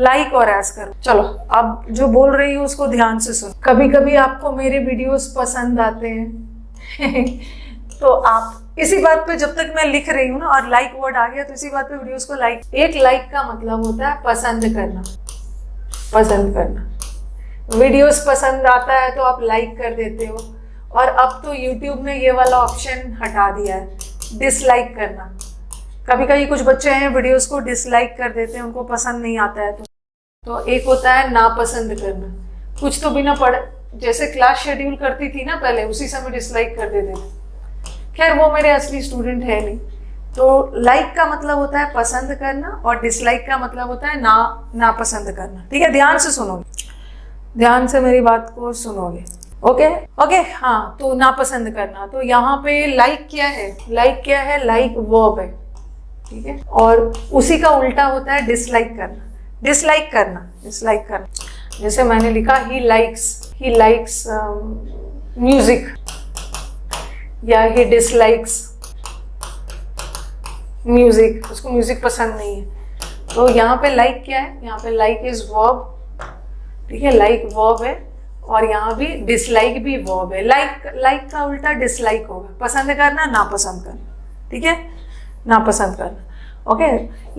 Like और ऐश करो। चलो अब जो बोल रही हूँ उसको ध्यान से सुनो। कभी कभी आपको मेरे वीडियोस पसंद आते हैं तो आप इसी बात पे, जब तक मैं लिख रही हूँ ना और लाइक वर्ड आ गया तो इसी बात पे वीडियोस को लाइक। एक लाइक का मतलब होता है पसंद करना, पसंद करना। वीडियोस पसंद आता है तो आप लाइक कर देते हो। और अब तो यूट्यूब ने ये वाला ऑप्शन हटा दिया है, डिसलाइक करना। कभी कभी कुछ बच्चे हैं वीडियोस को डिसलाइक कर देते हैं, उनको पसंद नहीं आता है तो एक होता है नापसंद करना। कुछ तो बिना पढ़, जैसे क्लास शेड्यूल करती थी ना पहले, उसी समय डिसलाइक कर देते थे। खैर वो मेरे असली स्टूडेंट है नहीं। तो लाइक का मतलब होता है पसंद करना और डिसलाइक का मतलब होता है नापसंद करना। ठीक है, ध्यान से सुनोगे, ध्यान से मेरी बात को सुनोगे। ओके ओके, हाँ। तो नापसंद करना, तो यहाँ पे लाइक क्या है? लाइक क्या है? लाइक वर्ब है, ठीक है। और उसी का उल्टा होता है डिसलाइक करना। डिसलाइक करना, डिसलाइक करना। जैसे मैंने लिखा ही लाइक्स म्यूजिक, या ही डिसलाइक्स म्यूजिक, उसको म्यूजिक पसंद नहीं है। तो यहाँ पे लाइक क्या है? यहाँ पे लाइक इज वर्ब, ठीक है, लाइक वर्ब है। और यहाँ भी डिसलाइक भी वर्ब है। लाइक का उल्टा डिसलाइक होगा, पसंद करना, नापसंद करना, ठीक है, नापसंद करना। ओके,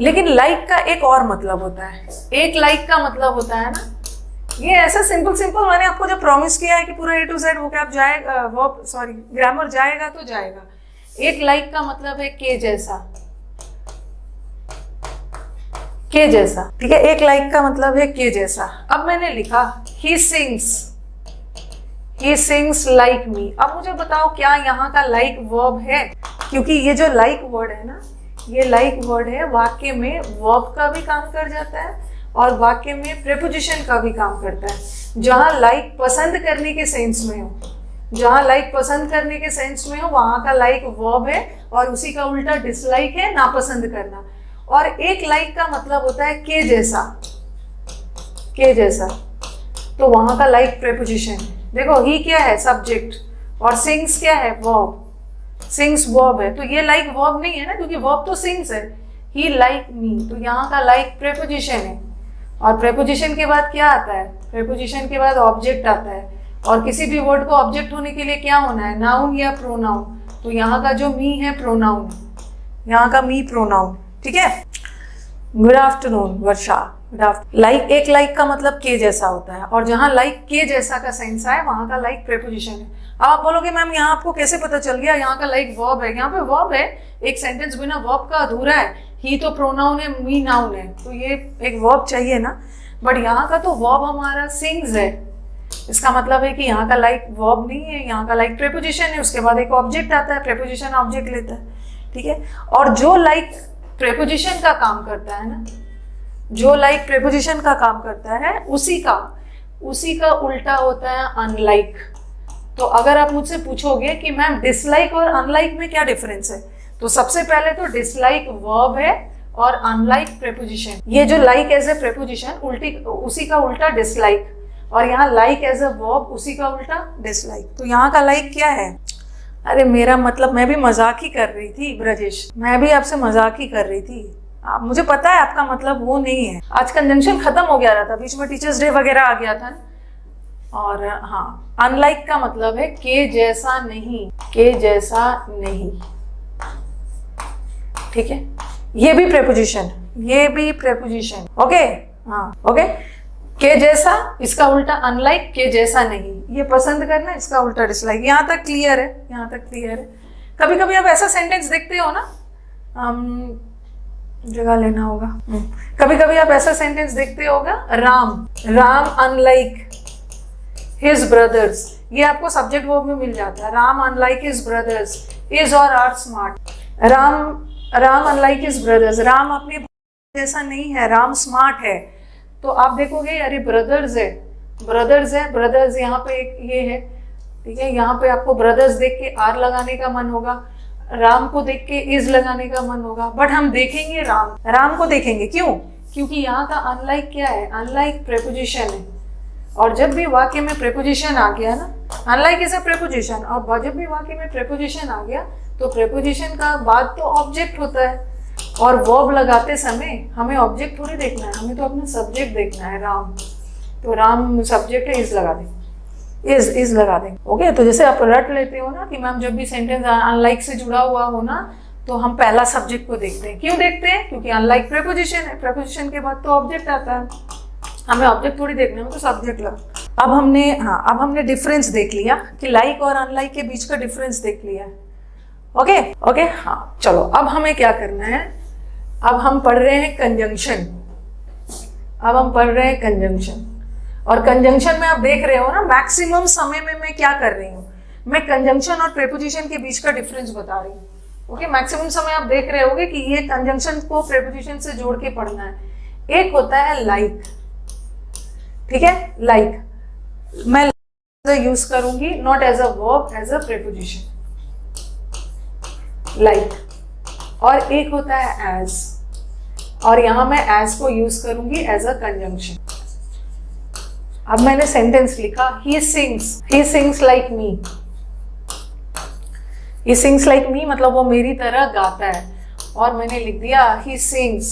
लेकिन लाइक का एक और मतलब होता है। एक लाइक का मतलब होता है ना, ये ऐसा सिंपल मैंने आपको जो प्रॉमिस किया है कि पूरा A to Z वोकैब जाएगा, वर्ब सॉरी ग्रामर जाएगा तो जाएगा। एक लाइक का मतलब है के जैसा, के जैसा, ठीक है। एक लाइक का मतलब है के जैसा। अब मैंने लिखा ही सिंग्स लाइक मी। अब मुझे बताओ क्या यहाँ का लाइक वर्ब है? क्योंकि ये जो लाइक वर्ड है ना, ये लाइक वर्ड है, वाक्य में वर्ब का भी काम कर जाता है और वाक्य में प्रेपोजिशन का भी काम करता है। जहाँ लाइक पसंद करने के सेंस में हो, जहाँ लाइक पसंद करने के सेंस में हो, वहाँ का लाइक वर्ब है और उसी का उल्टा डिसलाइक है, नापसंद करना। और एक लाइक का मतलब होता है के जैसा, के जैसा। तो वहाँ का लाइक प्रेपोजिशन है। देखो ही क्या है? सब्जेक्ट, और सिंग्स क्या है? वर्ब। सिंग्स वर्ब है, तो ये लाइक वर्ब नहीं है ना, क्योंकि वर्ब तो सिंग्स है। ही लाइक मी, तो यहाँ का लाइक प्रेपोजिशन है। और प्रेपोजिशन के बाद क्या आता है? प्रेपोजिशन के बाद ऑब्जेक्ट आता है। और किसी भी वर्ड को ऑब्जेक्ट होने के लिए क्या होना है? नाउन या प्रोनाउन। तो यहाँ का जो मी है प्रोनाउन, यहाँ का मी प्रोनाउन, ठीक है। गुड आफ्टरनून वर्षा, गुड आफ्टरनून। लाइक, एक लाइक का मतलब के जैसा होता है, और जहाँ लाइक के जैसा का सेंस है वहाँ का लाइक प्रेपोजिशन है। अब आप बोलोगे मैम यहाँ आपको कैसे पता चल गया यहाँ का लाइक वर्ब है? यहाँ पे वर्ब है, एक सेंटेंस बिना वर्ब का अधूरा है। ही तो प्रोनाउन है, मी नाउन है, तो ये एक वर्ब चाहिए ना। बट यहाँ का तो वर्ब हमारा सिंग्स है। इसका मतलब है कि यहाँ का लाइक वर्ब नहीं है, यहाँ का लाइक प्रेपोजिशन है। उसके बाद एक ऑब्जेक्ट आता है, प्रेपोजिशन ऑब्जेक्ट लेता है, ठीक है। और जो लाइक प्रेपोजिशन का काम करता है ना, जो लाइक प्रेपोजिशन का काम करता है, उसी का उल्टा होता है अनलाइक। तो अगर आप मुझसे पूछोगे कि मैम डिसलाइक और अनलाइक में क्या डिफरेंस है, तो सबसे पहले तो डिसलाइक वर्ब है और अनलाइक प्रेपोजिशन। ये जो लाइक एज ए प्रेपोजिशन, उसी का उल्टा डिसलाइक, और यहाँ लाइक एज ए वर्ब, उसी का उल्टा डिसलाइक। तो यहाँ का लाइक क्या है? अरे मेरा मतलब, मैं भी मजाक ही कर रही थी ब्रजेश, मैं भी आपसे मजाक ही कर रही थी। मुझे पता है आपका मतलब वो नहीं है। आज कंजंक्शन खत्म हो गया था, बीच में टीचर्स डे वगैरह आ गया था ना। और हाँ, अनलाइक का मतलब है के जैसा नहीं, के जैसा नहीं, ठीक है। ये भी प्रेपोजिशन, ये भी प्रेपोजिशन, ओके, हाँ ओके। के जैसा, इसका उल्टा अनलाइक, के जैसा नहीं, ये पसंद करना, इसका उल्टा डिसलाइक। यहाँ तक क्लियर है? यहाँ तक क्लियर है। कभी कभी आप ऐसा सेंटेंस देखते हो ना, जगह लेना होगा। कभी कभी आप ऐसा सेंटेंस देखते होगा, राम अनलाइक हिज ब्रदर्स। ये आपको सब्जेक्ट वर्ब में मिल जाता है। Ram unlike his brothers is और are smart. Ram unlike his brothers, Ram अपने जैसा नहीं है, राम स्मार्ट है। तो आप देखोगे अरे ब्रदर्स है, ब्रदर्स यहाँ पे एक ये है, ठीक है। यहाँ पे आपको ब्रदर्स देख के आर लगाने का मन होगा, राम को देख के इज लगाने का मन होगा, बट हम देखेंगे राम को देखेंगे। क्यों? क्योंकि यहाँ का अनलाइक क्या है? अनलाइक प्रेपोजिशन है। और जब भी वाक्य में प्रेपोजिशन आ गया ना, अनलाइक इज अ प्रेपोजिशन, और जब भी वाक्य में प्रेपोजिशन आ गया तो प्रेपोजिशन का बाद तो ऑब्जेक्ट होता है, और वर्ब लगाते समय हमें ऑब्जेक्ट थोड़ी देखना है, हमें तो अपना सब्जेक्ट देखना है, राम। तो राम सब्जेक्ट है, इज लगा दें, इज लगा दें। ओके, तो जैसे आप रट लेते हो ना कि मैम जब भी सेंटेंस अनलाइक से जुड़ा हुआ हो ना तो हम पहला सब्जेक्ट को देखते हैं। क्यों देखते हैं? क्योंकि अनलाइक प्रीपोजिशन है, प्रीपोजिशन के बाद तो ऑब्जेक्ट आता है, हमें ऑब्जेक्ट थोड़ी देखना है, हमें तो सब्जेक्ट लगा। अब हमने डिफरेंस देख लिया कि लाइक और अनलाइक के बीच का डिफरेंस देख लिया है। ओके, हाँ चलो, अब हमें क्या करना है, अब हम पढ़ रहे हैं कंजंक्शन। और कंजंक्शन में आप देख रहे हो ना, मैक्सिमम समय में मैं क्या कर रही हूँ, मैं कंजंक्शन और प्रीपोजिशन के बीच का डिफरेंस बता रही हूँ। ओके, मैक्सिमम समय आप देख रहे होगे कि ये कंजंक्शन को प्रीपोजिशन से जोड़ के पढ़ना है। एक होता है लाइक, ठीक है, लाइक मैं यूज करूंगी, not as a verb, as a preposition, like. और एक होता है एज, और यहां मैं एज को यूज करूंगी एज अ कंजंक्शन। अब मैंने सेंटेंस लिखा, he sings like me. He sings like me मतलब वो मेरी तरह गाता है, और मैंने लिख दिया ही सिंग्स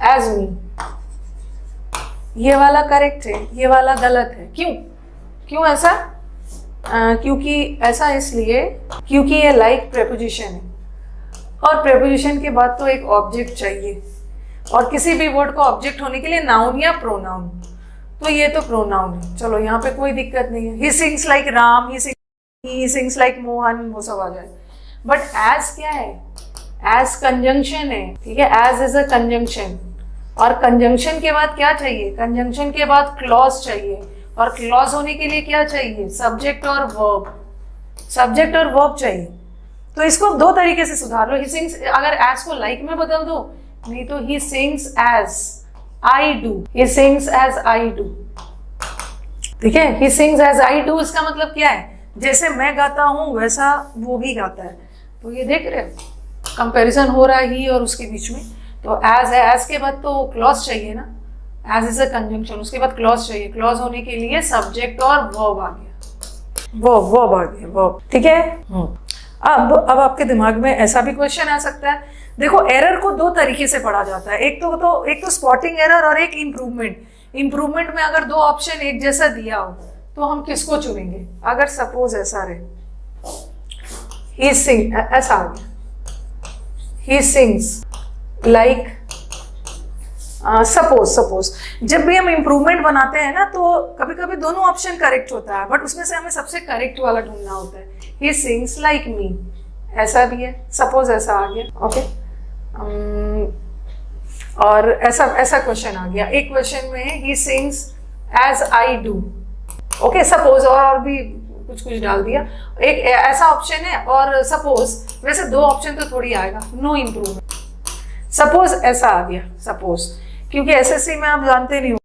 एज मी। ये वाला करेक्ट है, ये वाला गलत है। क्यों ऐसा? क्योंकि ऐसा इसलिए क्योंकि ये लाइक प्रीपोजिशन है, और प्रीपोजिशन के बाद तो एक ऑब्जेक्ट चाहिए, और किसी भी वर्ड को ऑब्जेक्ट होने के लिए नाउन या प्रोनाउन, तो ये तो प्रोनाउन है। चलो यहाँ पे कोई दिक्कत नहीं है, he sings like Ram, he sings like Mohan, वो सब आ जाए। बट एज क्या है? एज कंजंक्शन है, ठीक है, एज इज अ कंजंक्शन। और कंजंक्शन के बाद क्या चाहिए? कंजंक्शन के बाद क्लॉज चाहिए, और क्लॉज होने के लिए क्या चाहिए? सब्जेक्ट और वर्ब चाहिए। तो इसको दो तरीके से सुधार लो। ही सिंग्स, अगर एज को लाइक में बदल दो, नहीं तो he sings as I do, he sings as I do, ठीक है, he sings as I do. इसका मतलब क्या है? जैसे मैं गाता हूं वैसा वो भी गाता है। तो ये देख रहे हो, कंपैरिजन हो रहा है ही और उसके बीच में। तो एज है, एज के बाद तो क्लॉज चाहिए ना, एज इज अ कंजंक्शन, उसके बाद क्लॉज चाहिए। क्लॉज होने के लिए सब्जेक्ट और वर्ब आ गया, वर्ब आ गया, वर्ब, ठीक है। अब आपके दिमाग में ऐसा भी क्वेश्चन आ सकता है, देखो एरर को दो तरीके से पढ़ा जाता है, एक तो स्पॉटिंग एरर और एक इम्प्रूवमेंट में अगर दो ऑप्शन एक जैसा दिया हो तो हम किसको चुनेंगे? अगर सपोज ऐसा रहे, ऐसा आ गया, ही सिंग्स लाइक, सपोज जब भी हम इम्प्रूवमेंट बनाते हैं ना तो कभी कभी दोनों ऑप्शन करेक्ट होता है, बट उसमें से हमें सबसे करेक्ट वाला ढूंढना होता है। ही सिंग्स लाइक मी, ऐसा भी है, सपोज ऐसा आ गया। ओके, और ऐसा क्वेश्चन आ गया। एक क्वेश्चन में he sings as I do, okay, suppose, और भी कुछ डाल दिया। एक ऐसा ऑप्शन है, और सपोज, वैसे दो ऑप्शन तो थोड़ी आएगा, नो इम्प्रूवमेंट। सपोज ऐसा आ गया, सपोज, क्योंकि एसएससी में आप जानते नहीं हो,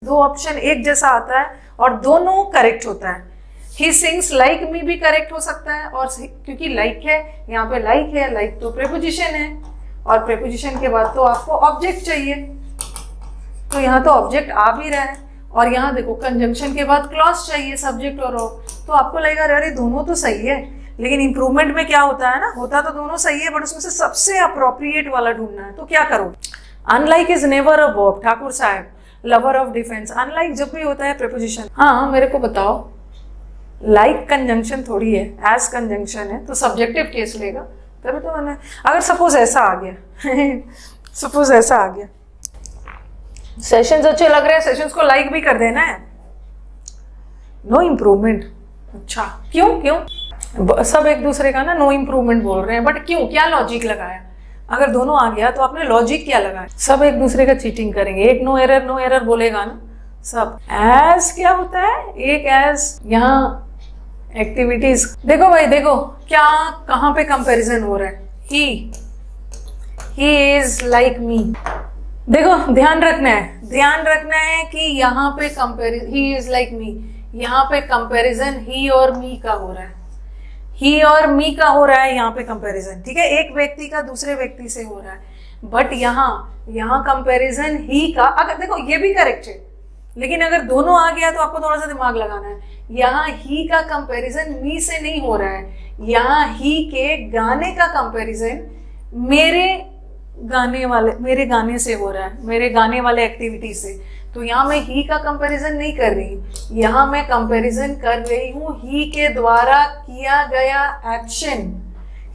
दो ऑप्शन एक जैसा आता है और दोनों करेक्ट होता है। ही सिंग्स लाइक मी भी करेक्ट हो सकता है, और क्योंकि लाइक है, यहाँ पे लाइक है, लाइक तो प्रीपोजिशन है, और प्रीपोजिशन के बाद तो आपको ऑब्जेक्ट चाहिए, तो यहाँ तो ऑब्जेक्ट आ भी रहा है। और यहाँ देखो कंजंक्शन के बाद क्लॉज चाहिए, सब्जेक्ट और तो आपको लगेगा अरे दोनों तो सही है, लेकिन इंप्रूवमेंट में क्या होता है ना, होता तो दोनों सही है, बट उसमें से सबसे अप्रोप्रिएट वाला ढूंढना है। तो क्या करो? Unlike is never a verb, Thakur साहब, लवर ऑफ डिफेंस। अनलाइक जब भी होता है प्रीपोजिशन। हाँ, मेरे को बताओ, लाइक कंजंक्शन थोड़ी है, एज कंजंक्शन है, तो सब्जेक्टिव केस लेगा। तभी तो मैंने, अगर सपोज ऐसा आ गया सपोज ऐसा आ गया, सेशंस अच्छे लग रहे हैं, सेशंस को लाइक भी कर देना है, नो इम्प्रूवमेंट। अच्छा, क्यों सब एक दूसरे का ना नो इम्प्रूवमेंट बोल रहे हैं, बट क्यों? क्या लॉजिक लगाया? अगर दोनों आ गया तो आपने लॉजिक क्या लगाया? सब एक दूसरे का चीटिंग करेंगे, एक नो एरर बोलेगा ना सब। एज क्या होता है? एक एज, यहाँ एक्टिविटीज। देखो भाई, देखो क्या, कहाँ पे कंपैरिजन हो रहा है? ही इज लाइक मी। देखो ध्यान रखना है कि यहाँ पे कंपैरिजन, ही इज लाइक मी, यहाँ पे कंपैरिजन ही और मी का हो रहा है, यहाँ पे कंपैरिजन, ठीक है, एक व्यक्ति का दूसरे व्यक्ति से हो रहा है। बट यहाँ कंपैरिजन ही का, अगर देखो ये भी करेक्ट है, लेकिन अगर दोनों आ गया तो आपको थोड़ा सा दिमाग लगाना है। यहाँ ही का कंपैरिजन मी से नहीं हो रहा है, यहाँ ही के गाने का कंपैरिजन मेरे गाने वाले, मेरे गाने से हो रहा है, मेरे गाने वाले एक्टिविटी से। तो यहाँ मैं ही का कंपैरिजन नहीं कर रही, यहाँ मैं कंपैरिजन कर रही हूँ ही के द्वारा किया गया एक्शन।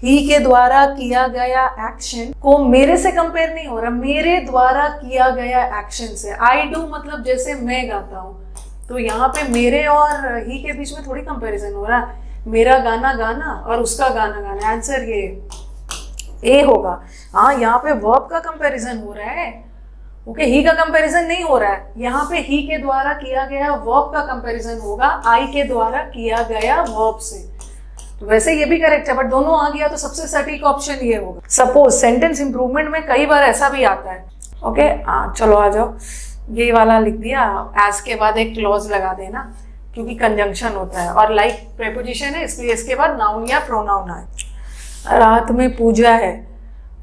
ही के द्वारा किया गया एक्शन को मेरे से कंपेयर नहीं हो रहा, मेरे द्वारा किया गया एक्शन से। आई डू मतलब जैसे मैं गाता हूँ, तो यहाँ पे मेरे और ही के बीच में थोड़ी कंपैरिजन हो रहा है। मेरा गाना गाना और उसका गाना गाना, आंसर ये ए होगा। हाँ, यहाँ पे वर्ब का कंपैरिजन हो रहा है, ओके, ही का कंपैरिजन नहीं हो रहा है। यहाँ पे ही के द्वारा किया गया वर्ब का कंपैरिजन होगा आई के द्वारा किया गया वर्ब से। तो वैसे ये भी करेक्ट है, बट दोनों आ गया तो सबसे सटीक ऑप्शन ये होगा। सपोज सेंटेंस इंप्रूवमेंट में कई बार ऐसा भी आता है, ओके। चलो आ जाओ, ये वाला लिख दिया, एज के बाद एक क्लॉज लगा देना क्योंकि कंजंक्शन होता है, और लाइक प्रेपोजिशन है इसलिए इसके बाद नाउन या प्रोनाउन आए। रात में पूजा है,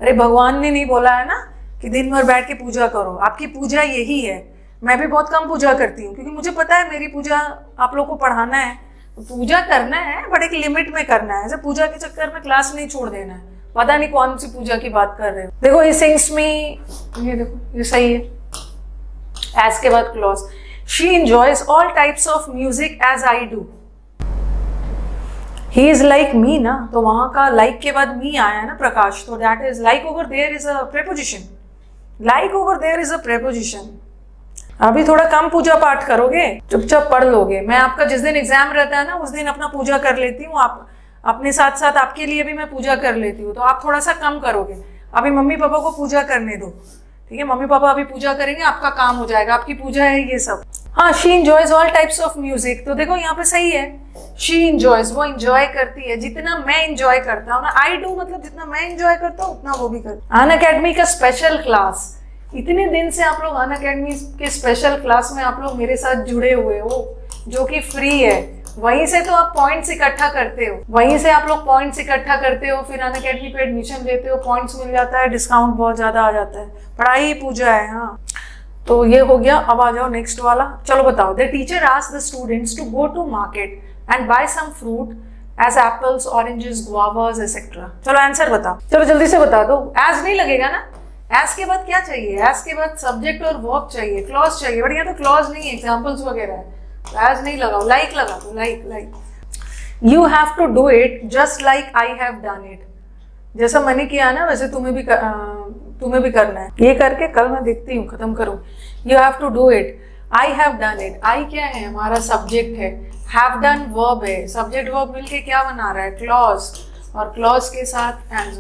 अरे भगवान ने नहीं बोला है ना कि दिन भर बैठ के पूजा करो, आपकी पूजा यही है। मैं भी बहुत कम पूजा करती हूँ क्योंकि मुझे पता है मेरी पूजा आप लोग को पढ़ाना है, पूजा करना है बट एक लिमिट में करना है। ऐसे पूजा के चक्कर में क्लास नहीं छोड़ देना है। पता नहीं कौन सी पूजा की बात कर रहे हो। देखो ये सिंग्स में, ये देखो ये सही है, एज के बाद clause. She enjoys all types of music as I do. He is like me ना, तो वहां का लाइक के बाद मी आया है ना प्रकाश, तो that is like over there is a preposition. Like over there is a preposition. अभी थोड़ा कम पूजा पाठ करोगे, चुपचाप पढ़ लोगे। मैं आपका जिस दिन एग्जाम रहता है ना उस दिन अपना पूजा कर लेती हूँ, आप अपने साथ साथ आपके लिए भी मैं पूजा कर लेती हूँ, तो आप थोड़ा सा कम करोगे। अभी मम्मी पापा को पूजा करने दो, ठीक है, मम्मी पापा अभी पूजा करेंगे, आपका काम हो जाएगा, आपकी पूजा है ये सब। हाँ, she enjoys all types of music, तो देखो यहाँ पे सही है, शी एंजॉयज, वो एंजॉय करती है जितना मैं एंजॉय करता हूँ ना। आई डू मतलब जितना मैं एंजॉय करता हूँ उतना वो भी करता है। अनअकैडमी का स्पेशल क्लास, इतने दिन से आप लोग अनअकैडमी के स्पेशल क्लास में आप लोग मेरे साथ जुड़े हुए हो, जो कि फ्री है। वहीं से तो आप पॉइंट्स इकट्ठा करते हो, वहीं से आप लोग पॉइंट्स इकट्ठा करते हो, फिर अनअकैडमी पे एडमिशन लेते हो, पॉइंट्स मिल जाता है, डिस्काउंट बहुत ज्यादा आ जाता है। पढ़ाई ही पूजा है। हाँ, तो ये हो गया। अब आ जाओ नेक्स्ट वाला। चलो बताओ, the teacher asked the students to go to market and buy some fruit as apples, oranges, guavas etcetera. चलो आंसर बताओ, चलो जल्दी से बता दो। एज नहीं लगेगा ना, एज के बाद क्या चाहिए? एज के बाद सब्जेक्ट और वर्ब चाहिए, क्लॉज चाहिए, बट यहाँ तो क्लॉज नहीं है, एग्जाम्पल्स वगैरह है, तो एज नहीं लगाओ, लाइक लगा दो, like. You have to do it just like I have done it. जैसा मैंने किया ना वैसे तुम्हें भी करना है। ये करके कल मैं देखती हूँ खत्म करूँ। You have to do it, I have done it. I क्या है? हमारा सब्जेक्ट है, हैव डन वर्ब है, सब्जेक्ट वर्ब मिलके क्या बना रहा है? क्लॉज, और क्लॉज के साथ एज।